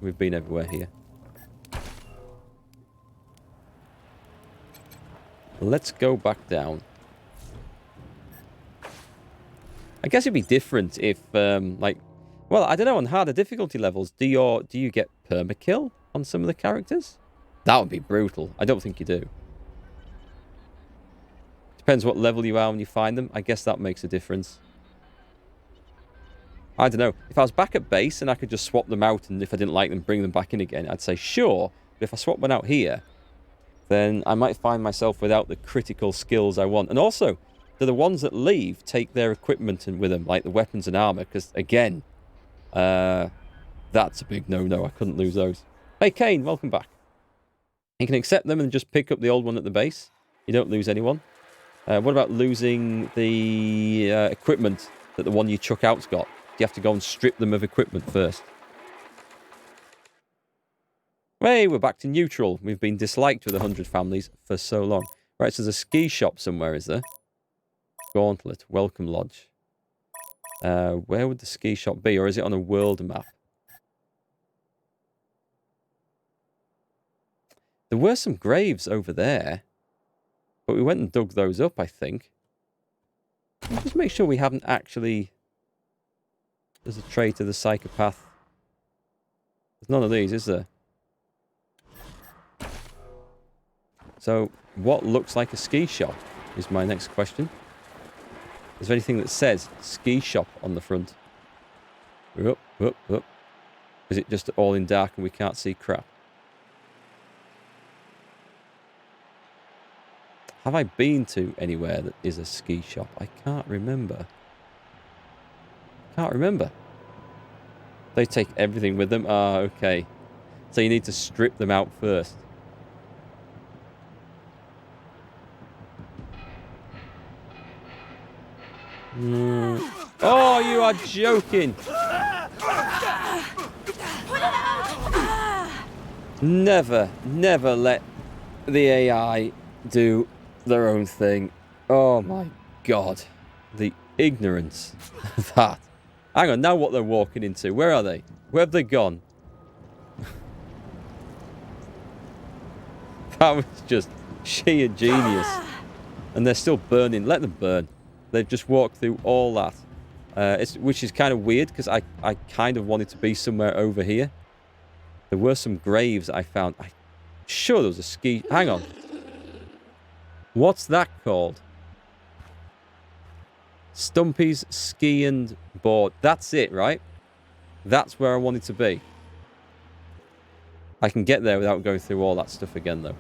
We've been everywhere here. Let's go back down. I guess it'd be different if, like... Well, I don't know, on harder difficulty levels, do you get permakill on some of the characters? That would be brutal. I don't think you do. Depends what level you are when you find them. I guess that makes a difference. I don't know. If I was back at base and I could just swap them out, and if I didn't like them, bring them back in again, I'd say sure. But if I swap one out here, then I might find myself without the critical skills I want. And also, do the ones that leave take their equipment and with them, like the weapons and armor? Because, again, that's a big no-no. I couldn't lose those. Hey, Kane, welcome back. You can accept them and just pick up the old one at the base. You don't lose anyone. What about losing the equipment that the one you chuck out's got? Do you have to go and strip them of equipment first? Hey, we're back to neutral. We've been disliked with 100 families for so long. Right, so there's a ski shop somewhere, is there? Gauntlet, Welcome Lodge. Where would the ski shop be? Or is it on a world map? There were some graves over there. But we went and dug those up, I think. Just make sure we haven't actually... There's a trait of the psychopath. There's none of these, is there? So, what looks like a ski shop is my next question. Is there anything that says ski shop on the front? Up, up, up. Is it just all in dark and we can't see crap? Have I been to anywhere that is a ski shop? I can't remember. Can't remember. They take everything with them? Ah, okay. So you need to strip them out first. Oh, you are joking! Never, never let the AI do their own thing. Oh my god. The ignorance of that. Hang on, now what they're walking into. Where are they? Where have they gone? That was just sheer genius. And they're still burning. Let them burn. They've just walked through all that. Which is kind of weird, because I kind of wanted to be somewhere over here. There were some graves I found. I'm sure there was a ski... Hang on. What's that called? Stumpy's Ski and Board. That's it, right? That's where I wanted to be. I can get there without going through all that stuff again, though.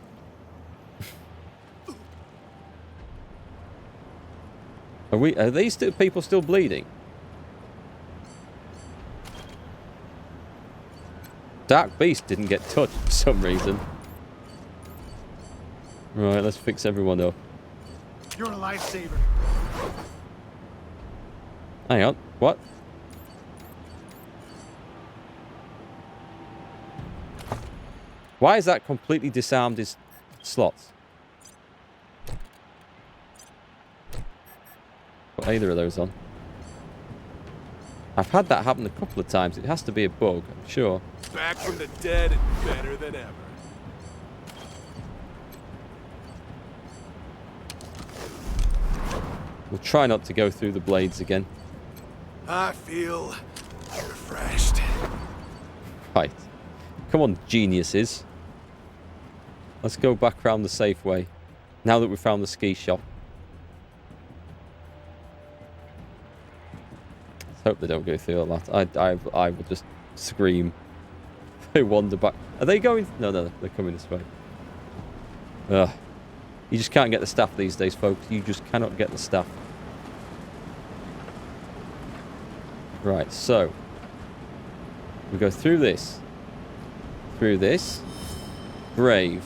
Are these people still bleeding? Dark Beast didn't get touched for some reason. Right, let's fix everyone up. You're a lifesaver. Hang on, what? Why is that completely disarmed his slots? Put either of those on. I've had that happen a couple of times. It has to be a bug, I'm sure. Back from the dead and better than ever. We'll try not to go through the blades again. I feel refreshed. Right. Come on, geniuses. Let's go back around the safe way. Now that we've found the ski shop. Let's hope they don't go through all that. I will just scream. They wander back. Are they going? No, they're coming this way. Ugh. You just can't get the staff these days, folks. You just cannot get the staff. Right, so. We go through this. Through this. Grave.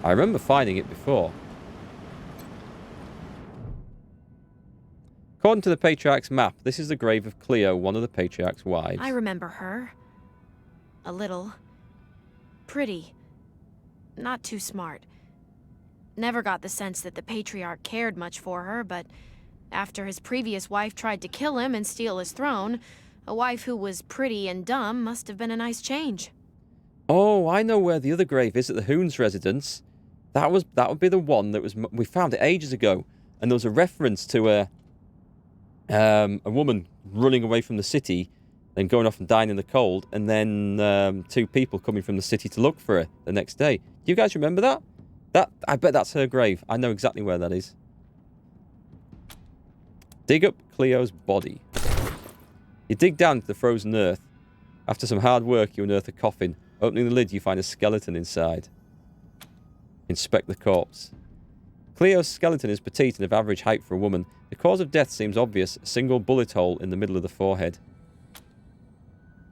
I remember finding it before. According to the Patriarch's map, this is the grave of Cleo, one of the Patriarch's wives. I remember her. A little. Pretty. Not too smart. Never got the sense that the Patriarch cared much for her, but after his previous wife tried to kill him and steal his throne, A wife who was pretty and dumb must have been a nice change. Oh, I know where the other grave is, at the Hoon's residence. That would be the one that was... We found it ages ago. And there was a reference to a woman running away from the city, then going off and dying in the cold, and then 2 people coming from the city to look for her the next day. Do you guys remember that? I bet that's her grave. I know exactly where that is. Dig up Cleo's body. You dig down to the frozen earth. After some hard work, you unearth a coffin. Opening the lid, you find a skeleton inside. Inspect the corpse. Cleo's skeleton is petite and of average height for a woman. The cause of death seems obvious. A single bullet hole in the middle of the forehead.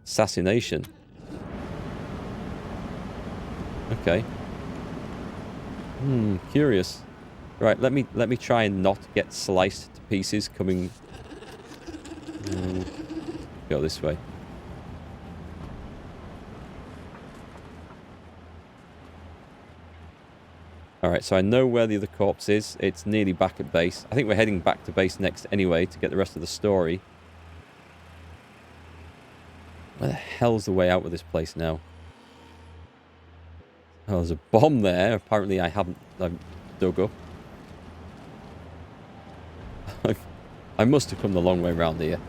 Assassination. Okay. Curious. Right, let me try and not get sliced to pieces coming... Go this way. Alright, so I know where the other corpse is. It's nearly back at base. I think we're heading back to base next anyway to get the rest of the story. Where the hell's the way out of this place now? Oh, there's a bomb there. Apparently I've dug up. I must have come the long way around here.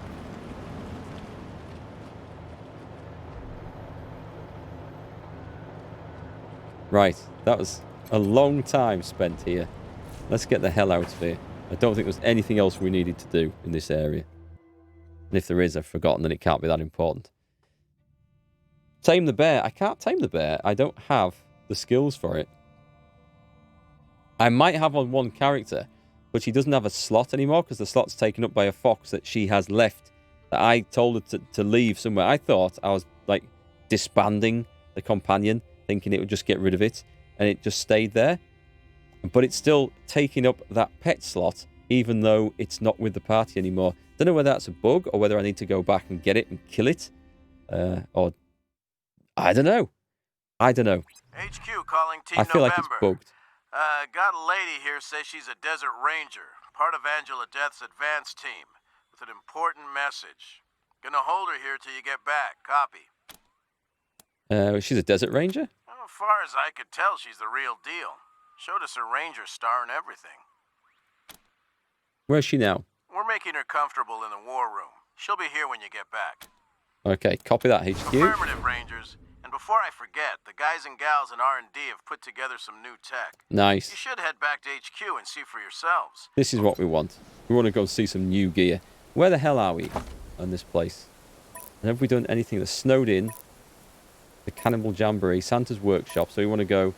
Right, that was a long time spent here. Let's get the hell out of here. I don't think there's anything else we needed to do in this area. And if there is, I've forgotten, and it can't be that important. Tame the bear. I can't tame the bear. I don't have the skills for it. I might have on one character, but she doesn't have a slot anymore because the slot's taken up by a fox that she has left. That I told her to leave somewhere. I thought I was like disbanding the companion, thinking it would just get rid of it, and it just stayed there. But it's still taking up that pet slot, even though it's not with the party anymore. Don't know whether that's a bug or whether I need to go back and get it and kill it, or I don't know. HQ calling Team I feel like November. it's bugged. Got a lady here says she's a desert ranger, part of Angela Death's advance team, with an important message. Gonna hold her here till you get back. Copy. She's a desert ranger? Well, as far as I could tell, she's the real deal. Showed us her ranger star and everything. Where's she now? We're making her comfortable in the war room. She'll be here when you get back. Okay, copy that, HQ. Affirmative, Rangers. And before I forget, the guys and gals in R&D have put together some new tech. Nice. You should head back to HQ and see for yourselves. This is what we want. We want to go see some new gear. Where the hell are we on this place? And have we done anything that's snowed in? The Cannibal Jamboree, Santa's Workshop. So we want to go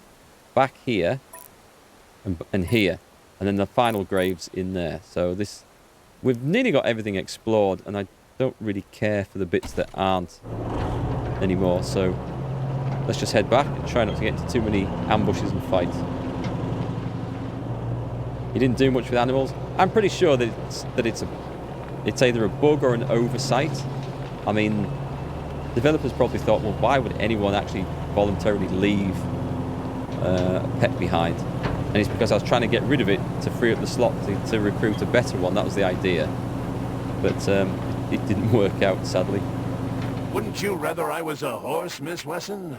back here and here. And then the final grave's in there. So this... We've nearly got everything explored, and I don't really care for the bits that aren't anymore. So let's just head back and try not to get into too many ambushes and fights. You didn't do much with animals. I'm pretty sure that it's either a bug or an oversight. I mean, developers probably thought, well, why would anyone actually voluntarily leave a pet behind? And it's because I was trying to get rid of it to free up the slot to recruit a better one. That was the idea. But it didn't work out, sadly. Wouldn't you rather I was a horse, Miss Wesson?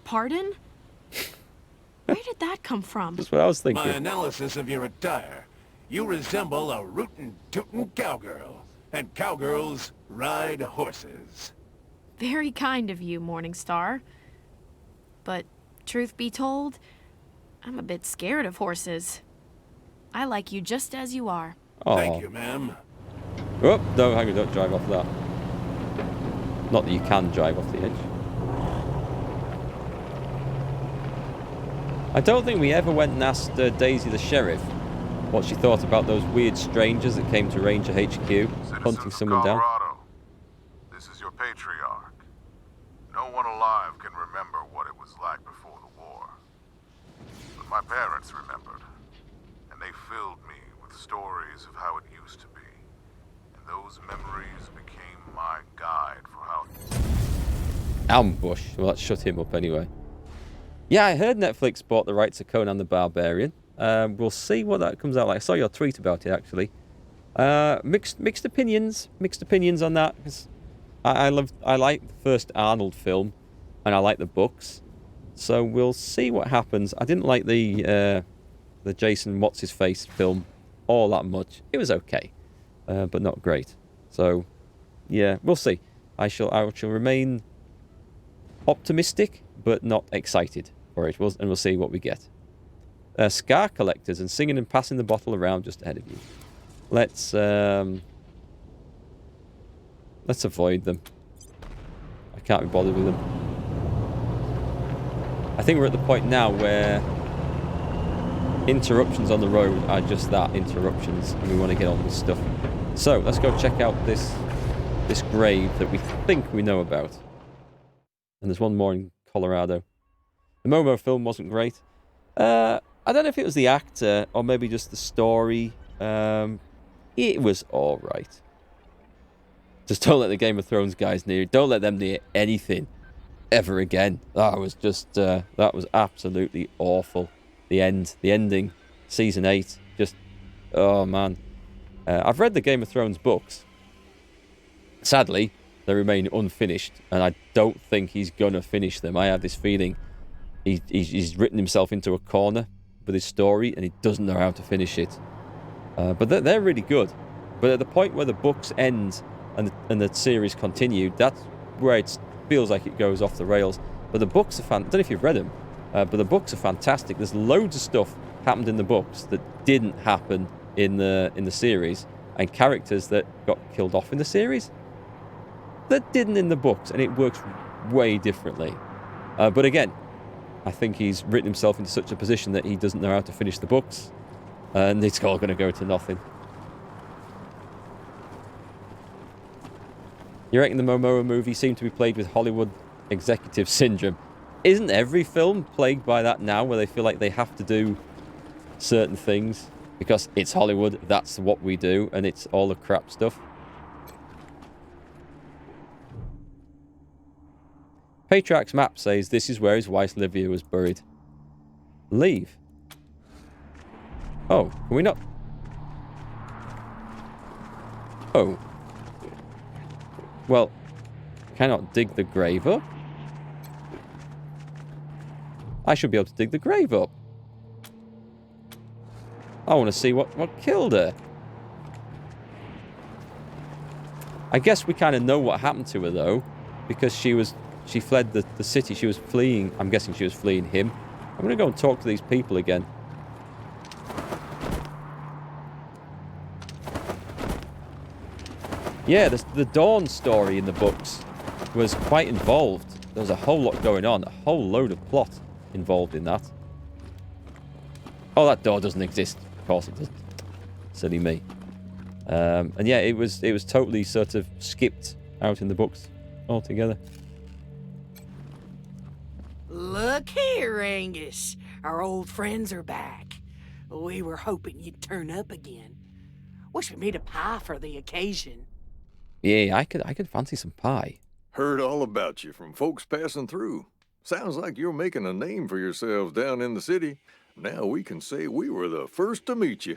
Pardon? Where did that come from? That's what I was thinking. My analysis of your attire. You resemble a rootin' tootin' cowgirl. And cowgirls ride horses. Very kind of you, Morningstar. But truth be told, I'm a bit scared of horses. I like you just as you are. Aww. Thank you, ma'am. Oh, no, hang on, don't drive off that. Not that you can drive off the edge. I don't think we ever went and asked Daisy the sheriff what she thought about those weird strangers that came to Ranger HQ, hunting someone down. This is your patriarch. No one alive can remember what it was like before the war. But my parents remembered, and they filled me with stories of how it used to be. And those memories became my guide for how... Ambush. Well, that shut him up anyway. Yeah, I heard Netflix bought the rights to Conan the Barbarian. We'll see what that comes out like. I saw your tweet about it, actually. Mixed opinions on that. 'Cause I like the first Arnold film, and I like the books. So we'll see what happens. I didn't like the Jason What's-His-Face film all that much. It was okay, but not great. So, yeah, we'll see. I shall remain optimistic, but not excited for it. And we'll see what we get. Scar collectors and singing and passing the bottle around just ahead of you. Let's avoid them. I can't be bothered with them. I think we're at the point now where interruptions on the road are just that, interruptions, and we want to get on with stuff. So let's go check out this grave that we think we know about. And there's one more in Colorado. The Momo film wasn't great. I don't know if it was the actor or maybe just the story. It was all right. Just don't let the Game of Thrones guys near. Don't let them near anything ever again. That was just that was absolutely awful. The ending, season 8. Just, oh man. I've read the Game of Thrones books. Sadly, they remain unfinished, and I don't think he's gonna finish them. I have this feeling he's written himself into a corner with his story, and he doesn't know how to finish it. But they're really good. But at the point where the books end and the series continued, that's where it feels like it goes off the rails. But the books are I don't know if you've read them, but the books are fantastic. There's loads of stuff happened in the books that didn't happen in the series, and characters that got killed off in the series that didn't in the books, and it works way differently. But again, I think he's written himself into such a position that he doesn't know how to finish the books, and it's all going to go to nothing. You reckon the Momoa movie seemed to be plagued with Hollywood executive syndrome? Isn't every film plagued by that now, where they feel like they have to do certain things because it's Hollywood, that's what we do, and it's all the crap stuff? Patriarch's map says this is where his wife Livia was buried. Leave. Oh, can we not? Oh. Well, cannot dig the grave up? I should be able to dig the grave up. I want to see what killed her. I guess we kind of know what happened to her, though, because she fled the city. She was fleeing. I'm guessing she was fleeing him. I'm going to go and talk to these people again. Yeah, the Dawn story in the books was quite involved. There was a whole lot going on, a whole load of plot involved in that. Oh, that door doesn't exist. Of course it doesn't. Silly me. And yeah, it was totally sort of skipped out in the books altogether. Look here, Angus. Our old friends are back. We were hoping you'd turn up again. Wish we made a pie for the occasion. Yeah, I could fancy some pie. Heard all about you from folks passing through. Sounds like you're making a name for yourselves down in the city. Now we can say we were the first to meet you.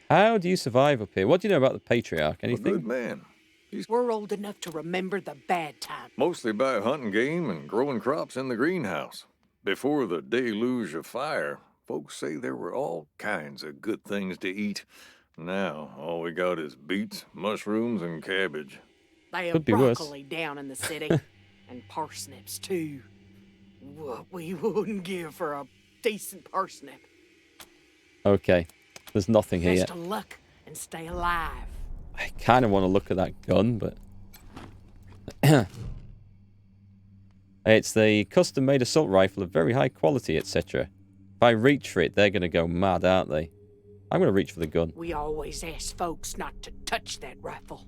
How do you survive up here? What do you know about the Patriarch? Anything? A good man. We're old enough to remember the bad time. Mostly by hunting game and growing crops in the greenhouse. Before the deluge of fire, folks say there were all kinds of good things to eat. Now, all we got is beets, mushrooms, and cabbage. They have Could be worse. broccoli down in the city. And parsnips, too. What we wouldn't give for a decent parsnip. Okay. There's nothing here. Best of luck and stay alive. I kind of want to look at that gun, but... It's the custom-made assault rifle of very high quality, etc. If I reach for it, they're going to go mad, aren't they? I'm going to reach for the gun. We always ask folks not to touch that rifle.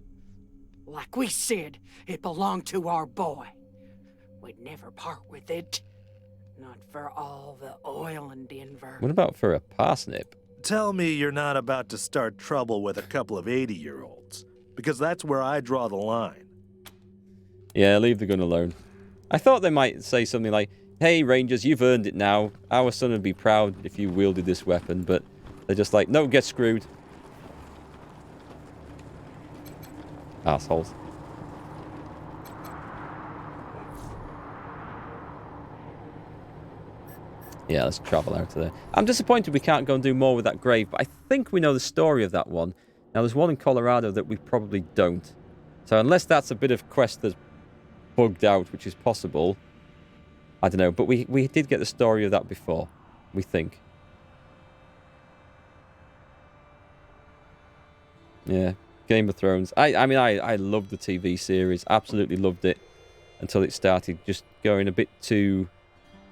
Like we said, it belonged to our boy. We'd never part with it. Not for all the oil in Denver. What about for a parsnip? Tell me you're not about to start trouble with a couple of 80-year-olds, because that's where I draw the line. Yeah, leave the gun alone. I thought they might say something like, hey, Rangers, you've earned it now. Our son would be proud if you wielded this weapon, but they're just like, no, get screwed. Assholes. Yeah, let's travel out of there. I'm disappointed we can't go and do more with that grave, but I think we know the story of that one. Now, there's one in Colorado that we probably don't. So unless that's a bit of quest that's bugged out, which is possible, I don't know. But we did get the story of that before, we think. Yeah, Game of Thrones. I mean, I loved the TV series. Absolutely loved it until it started just going a bit too,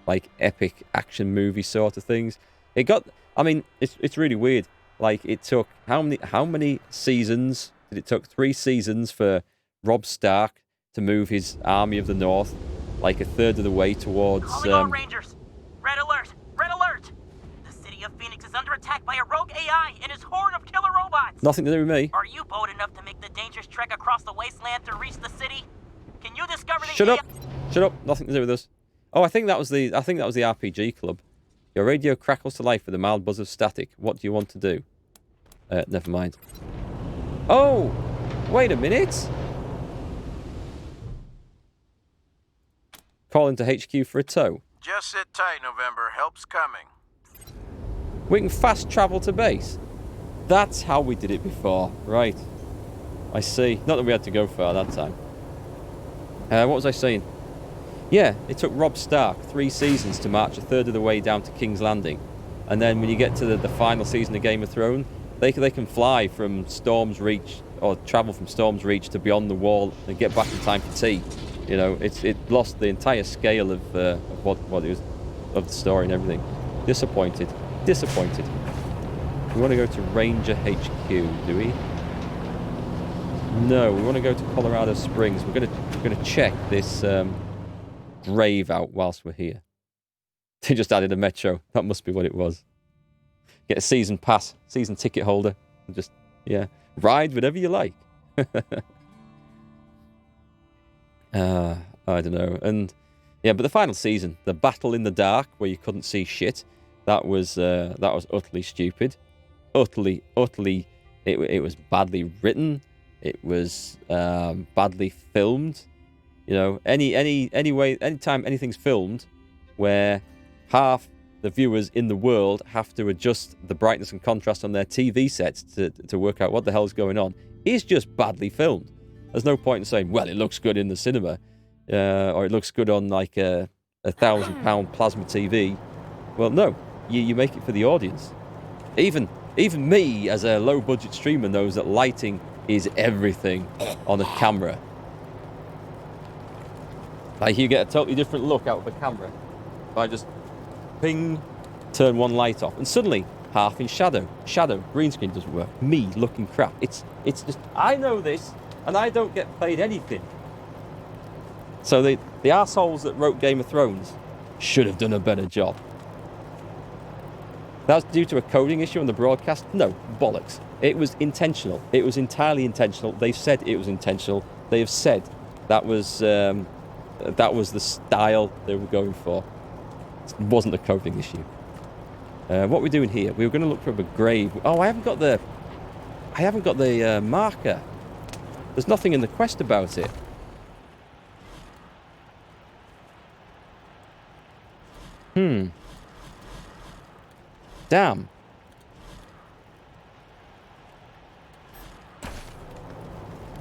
like, epic action movie sort of things. It got... I mean, it's really weird. Like, it took... How many seasons? Did it took 3 seasons for Robb Stark to move his army of the North, like, a third of the way towards... Calling all Rangers! Red alert! Red alert! The city of Phoenix is under attack by a rogue AI and his horde of killer robots! Nothing to do with me. Are you bold enough to make the dangerous trek across the wasteland to reach the city? Can you discover the Shut up! Shut up! Nothing to do with us. Oh, I think that was the RPG club. Your radio crackles to life with a mild buzz of static. What do you want to do? Never mind. Oh! Wait a minute! Call into HQ for a tow. Just sit tight, November. Help's coming. We can fast travel to base. That's how we did it before. Right. I see. Not that we had to go far that time. What was I saying? Yeah, it took Robb Stark 3 seasons to march a third of the way down to King's Landing. And then when you get to the final season of Game of Thrones, they can fly from Storm's Reach, or travel from Storm's Reach to beyond the wall and get back in time for tea. You know, it lost the entire scale of what it was, of the story and everything. Disappointed. Disappointed. We want to go to Ranger HQ, do we? No, we want to go to Colorado Springs. We're gonna check this grave out whilst we're here. They just added a metro. That must be what it was. Get a season pass, season ticket holder, and just, yeah, ride whatever you like. I don't know. And yeah, but the final season, the battle in the dark where you couldn't see shit, that was utterly stupid. Utterly, it was badly written. It was badly filmed. You know, anytime anything's filmed where half the viewers in the world have to adjust the brightness and contrast on their TV sets to work out what the hell's going on, is just badly filmed. There's no point in saying, well, it looks good in the cinema, or it looks good on like a £1,000 plasma TV. Well, no, you make it for the audience. Even me, as a low-budget streamer, knows that lighting is everything on a camera. Like, you get a totally different look out of a camera if I just ping, turn one light off, and suddenly half in shadow. Green screen doesn't work. Me looking crap. It's just, I know this, and I don't get paid anything. So the arseholes that wrote Game of Thrones should have done a better job. That's due to a coding issue on the broadcast? No, bollocks. It was intentional. It was entirely intentional. They've said it was intentional. They have said that was the style they were going for. It wasn't a coding issue. What are we doing here? We were going to look for a grave. Oh, I haven't got the marker. There's nothing in the quest about it. Damn.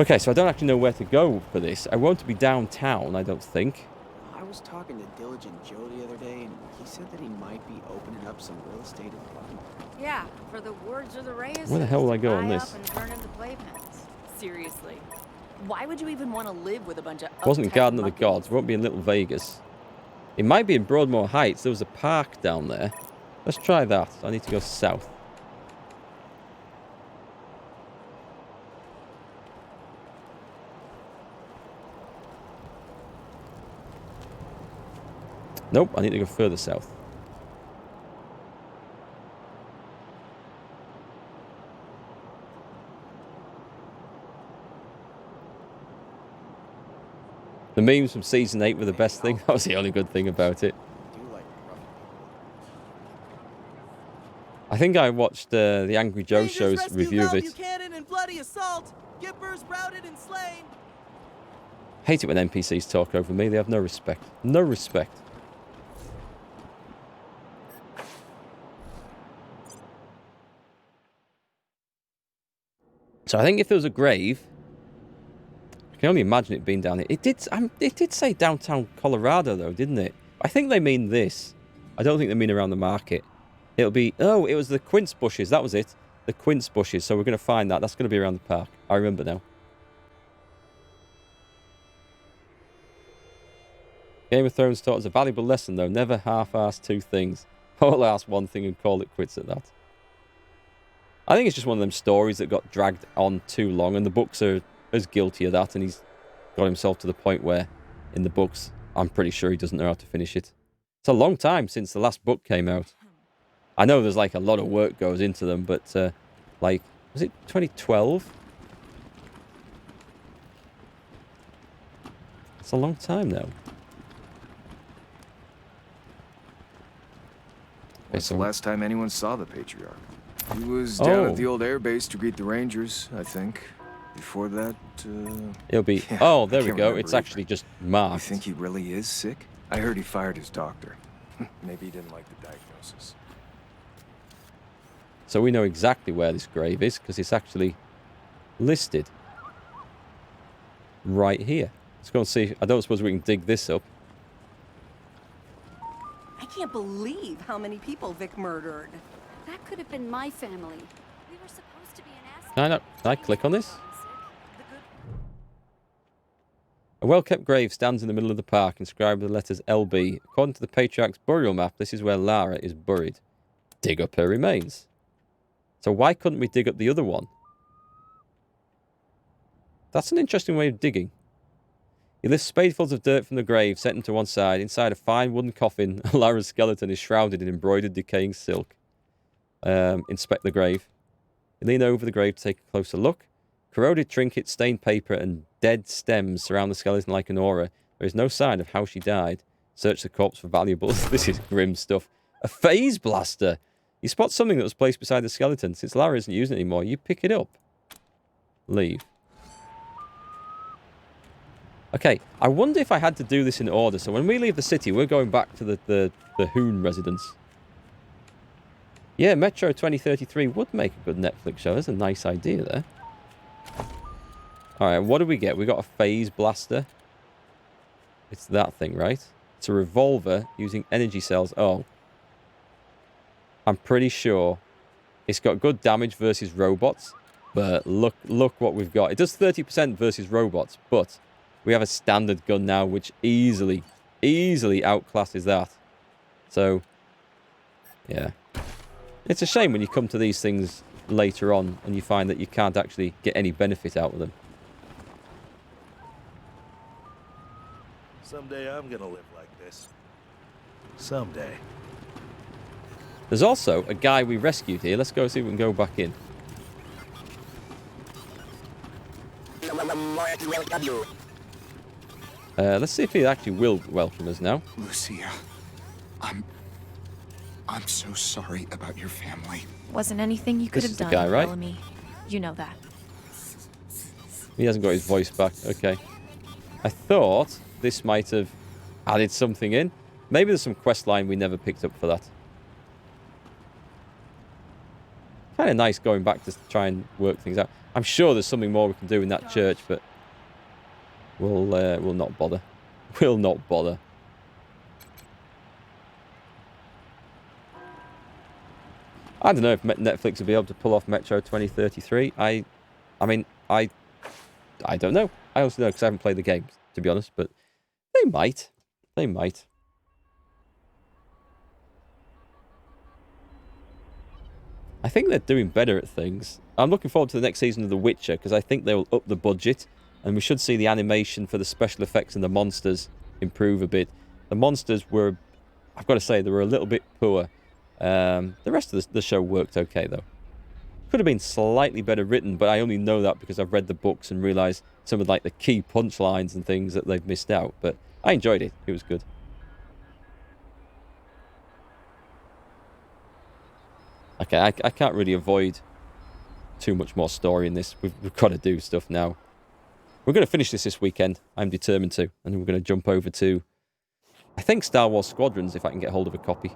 Okay, so I don't actually know where to go for this. I want to be downtown, I don't think. I was talking to Diligent Joe the other day, and he said that he might be opening up some real estate in London. Yeah, for the words of the Reyes. Where the hell will I go on this? Up and turn into playpens. Seriously, why would you even want to live with a bunch of? It wasn't Garden of the Gods. It won't be in Little Vegas. It might be in Broadmoor Heights. There was a park down there. Let's try that. I need to go south. Nope, I need to go further south. The memes from Season 8 were the best thing. That was the only good thing about it. I think I watched the Angry Joe Show's review of it. Cannon and bloody assault. Gippers routed and slain. Hate it when NPCs talk over me. They have no respect. No respect. So I think if there was a grave, I can only imagine it being down here. It did say downtown Colorado, though, didn't it? I think they mean this. I don't think they mean around the market. It'll be... Oh, it was the quince bushes. That was it. The quince bushes. So we're going to find that. That's going to be around the park. I remember now. Game of Thrones taught us a valuable lesson, though. Never half-ass two things. Whole-ass one thing and call it quits at that. I think it's just one of them stories that got dragged on too long, and the books are as guilty of that, and he's got himself to the point where, in the books, I'm pretty sure he doesn't know how to finish it. It's a long time since the last book came out. I know there's like a lot of work goes into them, but like, was it 2012? It's a long time now. When's the last time anyone saw the Patriarch? He was down at the old airbase to greet the Rangers, I think. Before that, It'll be... yeah, oh, there we can't go. remember It's either. actually just marked. You think he really is sick? I heard he fired his doctor. Maybe he didn't like the diagnosis. So we know exactly where this grave is, because it's actually listed right here. Let's go and see. I don't suppose we can dig this up. I can't believe how many people Vic murdered. That could have been my family. We were supposed to be an asset. Can I click on this? A well-kept grave stands in the middle of the park, inscribed with the letters LB. According to the Patriarch's burial map, this is where Lara is buried. Dig up her remains. So why couldn't we dig up the other one? That's an interesting way of digging. He lifts spadefuls of dirt from the grave, set them to one side. Inside a fine wooden coffin, Lara's skeleton is shrouded in embroidered decaying silk. Inspect the grave. You lean over the grave to take a closer look. Corroded trinkets, stained paper, and dead stems surround the skeleton like an aura. There is no sign of how she died. Search the corpse for valuables. This is grim stuff. A phase blaster! You spot something that was placed beside the skeleton. Since Lara isn't using it anymore, you pick it up. Leave. Okay, I wonder if I had to do this in order. So when we leave the city, we're going back to the Hoon residence. Yeah, Metro 2033 would make a good Netflix show. That's a nice idea there. Alright, what do we get? We got a phase blaster. It's that thing, right? It's a revolver using energy cells. Oh. I'm pretty sure it's got good damage versus robots. But look what we've got. It does 30% versus robots, but we have a standard gun now which easily outclasses that. So, yeah. It's a shame when you come to these things later on and you find that you can't actually get any benefit out of them. Someday I'm gonna live like this. Someday. There's also a guy we rescued here. Let's go see if we can go back in. Let's see if he actually will welcome us now. Lucia, I'm so sorry about your family. Wasn't anything you could This have is the done, guy, right? Bellamy. You know that. He hasn't got his voice back. Okay. I thought this might have added something in. Maybe there's some quest line we never picked up for that. Kind of nice going back to try and work things out. I'm sure there's something more we can do in that church, but we'll not bother. We'll not bother. I don't know if Netflix will be able to pull off Metro 2033. I mean, I don't know. I also know because I haven't played the games, to be honest, but they might. They might. I think they're doing better at things. I'm looking forward to the next season of The Witcher because I think they will up the budget and we should see the animation for the special effects and the monsters improve a bit. The monsters were, I've got to say, they were a little bit poor. The rest of the show worked okay, though. Could have been slightly better written, but I only know that because I've read the books and realised some of like the key punchlines and things that they've missed out. But I enjoyed it. It was good. Okay, I can't really avoid too much more story in this. We've got to do stuff now. We're going to finish this weekend. I'm determined to. And then we're going to jump over to, I think, Star Wars Squadrons, if I can get hold of a copy.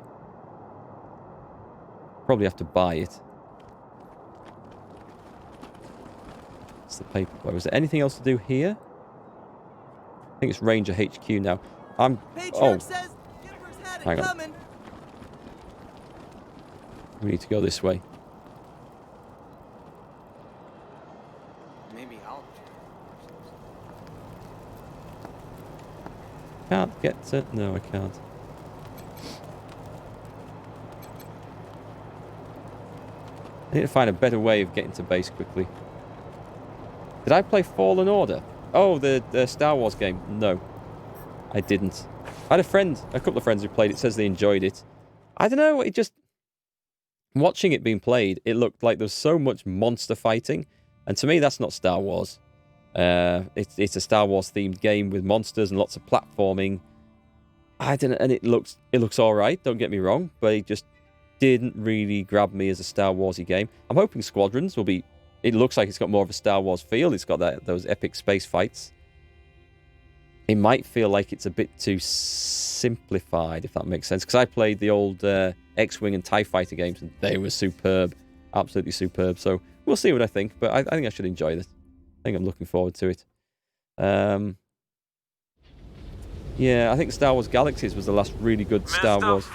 Probably have to buy it. It's the paper boy. Was there anything else to do here? I think it's Ranger HQ now. Patriarch says Gipper's had it hang on. coming. We need to go this way. Maybe I'll... Can't get to... No, I can't. I need to find a better way of getting to base quickly. Did I play Fallen Order? Oh, the Star Wars game. No, I didn't. I had a couple of friends who played it, says they enjoyed it. I don't know, it just... Watching it being played, it looked like there was so much monster fighting. And to me, that's not Star Wars. It's a Star Wars themed game with monsters and lots of platforming. I don't know, and it looks all right, don't get me wrong, but it just didn't really grab me as a Star Warsy game. I'm hoping Squadrons will be... It looks like it's got more of a Star Wars feel. It's got those epic space fights. It might feel like it's a bit too simplified, if that makes sense. Because I played the old X-Wing and TIE Fighter games, and they were superb. Absolutely superb. So we'll see what I think, but I think I should enjoy this. I think I'm looking forward to it. Yeah, I think Star Wars Galaxies was the last really good Star Wars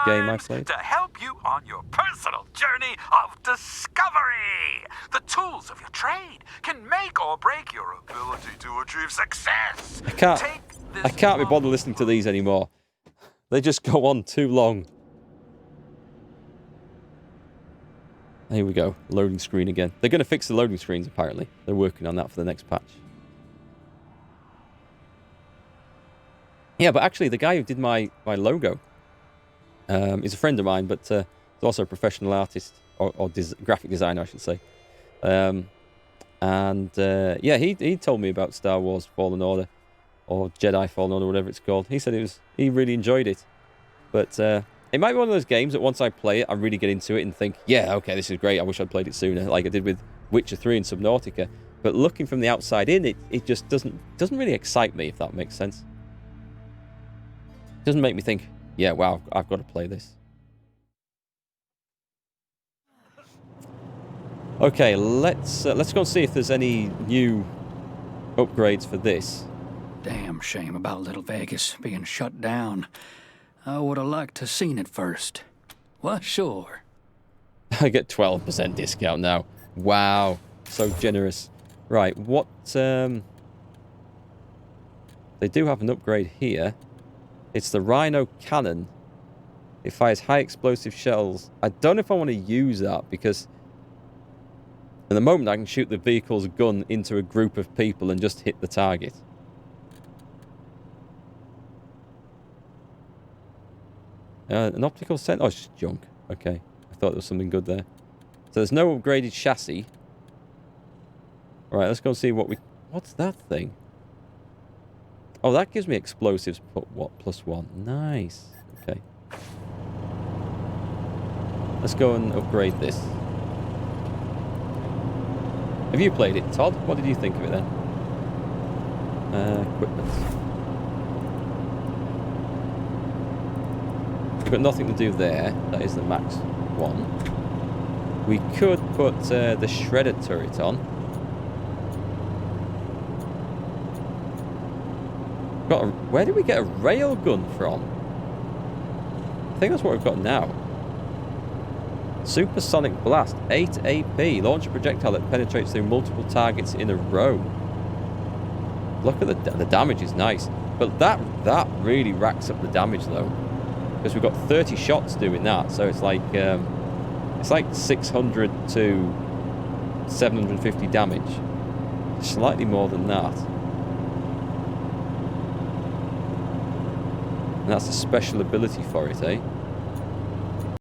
game I played. To help you on your personal journey of discovery. The tools of your trade can make or break your ability to achieve success. I can't be bothered listening to these anymore. They just go on too long. Here we go. Loading screen again. They're going to fix the loading screens, apparently. They're working on that for the next patch. Yeah, but actually, the guy who did my logo is a friend of mine, but he's also a professional artist, or graphic designer, I should say. Yeah, he told me about Star Wars Fallen Order, or Jedi Fallen Order, whatever it's called. He said he really enjoyed it. But it might be one of those games that once I play it, I really get into it and think, yeah, okay, this is great. I wish I'd played it sooner, like I did with Witcher 3 and Subnautica. But looking from the outside in, it just doesn't really excite me, if that makes sense. It doesn't make me think, yeah, wow, I've got to play this. Okay, let's go and see if there's any new upgrades for this. Damn shame about Little Vegas being shut down. I would have liked to have seen it first. Well, sure. I get 12% discount now. Wow, so generous. Right, what... They do have an upgrade here. It's the Rhino Cannon. It fires high explosive shells. I don't know if I want to use that, because... at the moment, I can shoot the vehicle's gun into a group of people and just hit the target. An optical sensor? Oh, it's just junk. Okay. I thought there was something good there. So there's no upgraded chassis. Alright, let's go and see what we... What's that thing? Oh, that gives me explosives, but what? +1. Nice. Okay. Let's go and upgrade this. Have you played it, Todd? What did you think of it then? Equipment. We've got nothing to do there. That is the max one. We could put the shredder turret on. Where did we get a rail gun from? I think that's what we've got now. Supersonic Blast, 8 AP. Launch a projectile that penetrates through multiple targets in a row. Look at the damage is nice. But that really racks up the damage though. Because we've got 30 shots doing that. So it's like 600 to 750 damage. Slightly more than that. And that's a special ability for it, eh?